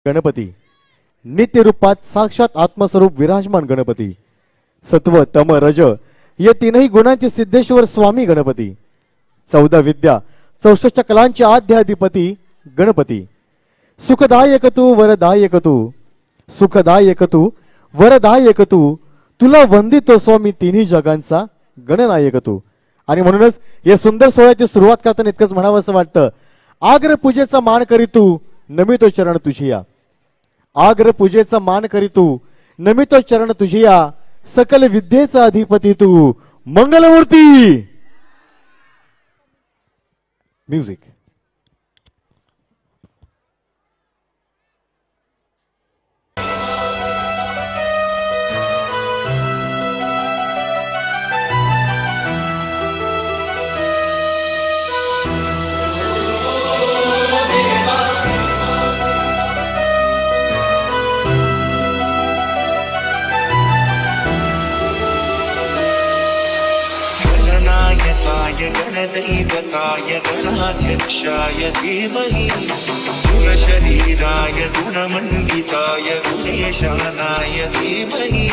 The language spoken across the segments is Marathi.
गणपती, नित्य रूपात साक्षात आत्मस्वरूप विराजमान गणपती, सत्व तम रज या तीनही गुणांचे सिद्धेश्वर स्वामी गणपती, 14 विद्या 64 कलांचे आद्याधिपती गणपती, सुखदायक तू वरदायक तू, सुखदायक तू वरदायक तू, तुला वंदितो स्वामी तिन्ही जगांचा गणनायक तू. आणि म्हणूनच या सुंदर सोहळ्याची सुरुवात करताना इतकंच म्हणावं असं वाटतं, आग्र पूजेचा मान करी तू नमितो चरण तुझिया, आग्र पूजेचा मान करी तू नमितो चरण तुझिया, सकल विद्येचा अधिपती तू मंगलमूर्ती. म्युझिक. गणदैवताय गणाध्यक्षाय धीमहि, गुणशरीराय गुणमण्डिताय गुणेशानाय धीमहि,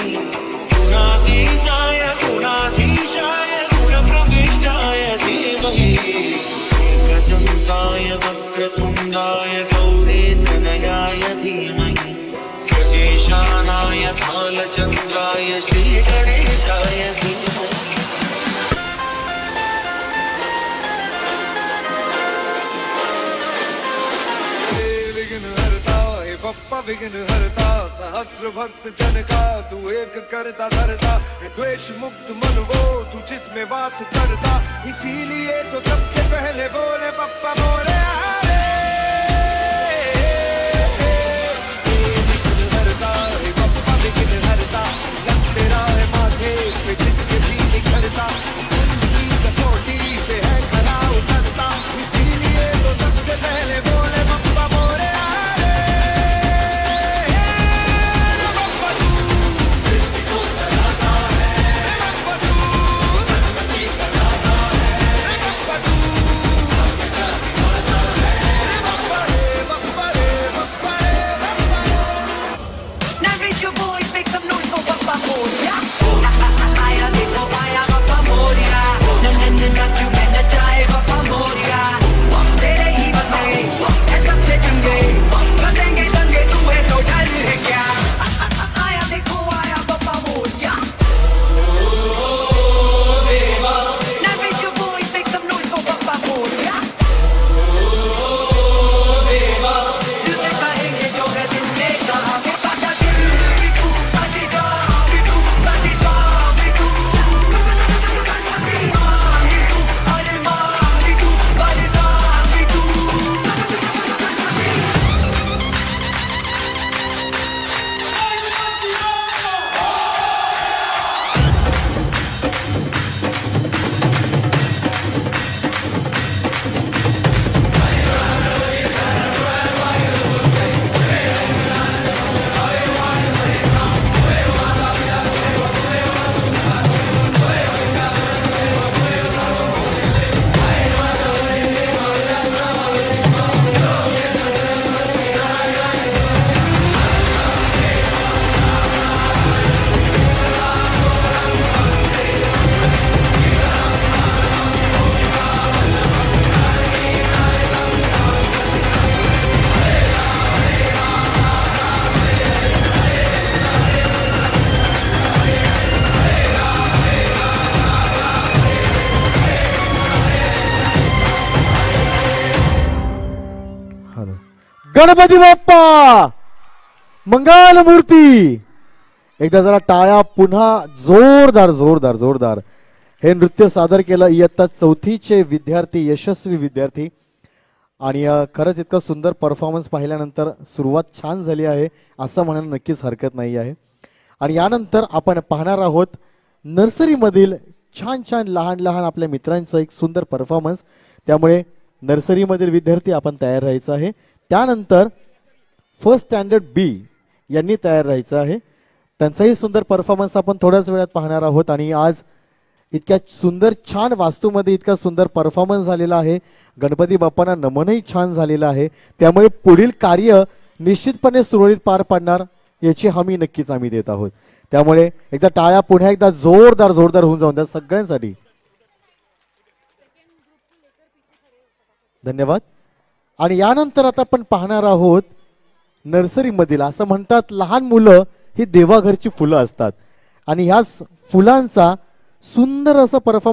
गुणातीताय गुणाधीशाय गुणप्रविष्टाय धीमहि, एकदन्ताय वक्रतुण्डाय गौरीतनयाय धीमहि, गजेशानाय भालचन्द्राय श्रीगणेशाय धीमहि. बप्पा विघ्न हरता, सहस्र भक्त जन का तू एक करता धरता, द्वेष मुक्त मन वो तू जिसमें वास करता, इसीलिए तो सबसे पहले बोले बप्पा मोरे आरे. विघ्न हरता बप्पा विघ्न हरता, लगते राह माथे पे जिसके भी निखरता, उनकी कसौटी पे है खरा उतरता, इसीलिए तो सबसे पहले बोले बप्पा मोरे आरे. गणपती बाप्पा मंगल मूर्ती. एकदा जरा टाळ्या पुन्हा जोरदार जोरदार जोरदार. हे नृत्य सादर केलं इयत्ता 4थीचे विद्यार्थी, यशस्वी विद्यार्थी. आणि खरंच इतका सुंदर परफॉर्मन्स पाहिल्यानंतर सुरुवात छान झाली आहे असं म्हणायला नक्कीच हरकत नाही आहे. आणि यानंतर आपण पाहणार आहोत नर्सरीमधील छान छान लहान लहान आपल्या मित्रांचं एक सुंदर परफॉर्मन्स. त्यामुळे नर्सरीमधील विद्यार्थी आपण तयार राहायचं आहे. त्यानंतर फर्स्ट स्टँडर्ड बी यांनी तयार राहायचं आहे. त्यांचाही सुंदर परफॉर्मन्स आपण थोड्याच वेळात पाहणार आहोत. आणि आज इतक्या सुंदर छान वास्तूमध्ये इतका सुंदर परफॉर्मन्स झालेला आहे. गणपती बाप्पांना नमनही छान झालेलं आहे. त्यामुळे पुढील कार्य निश्चितपणे सुरळीत पार पाडणार याची हमी नक्कीच आम्ही देत आहोत. त्यामुळे एकदा टाळ्या पुन्हा एकदा जोरदार होऊन जाऊन द्या सगळ्यांसाठी. धन्यवाद. आणि यानंतर आता आपण पाहणार आहोत नर्सरीमधील, असं म्हणतात लहान मुलं ही देवाघरची फुलं असतात आणि ह्या फुलांचा सुंदर असा परफॉर्मन्स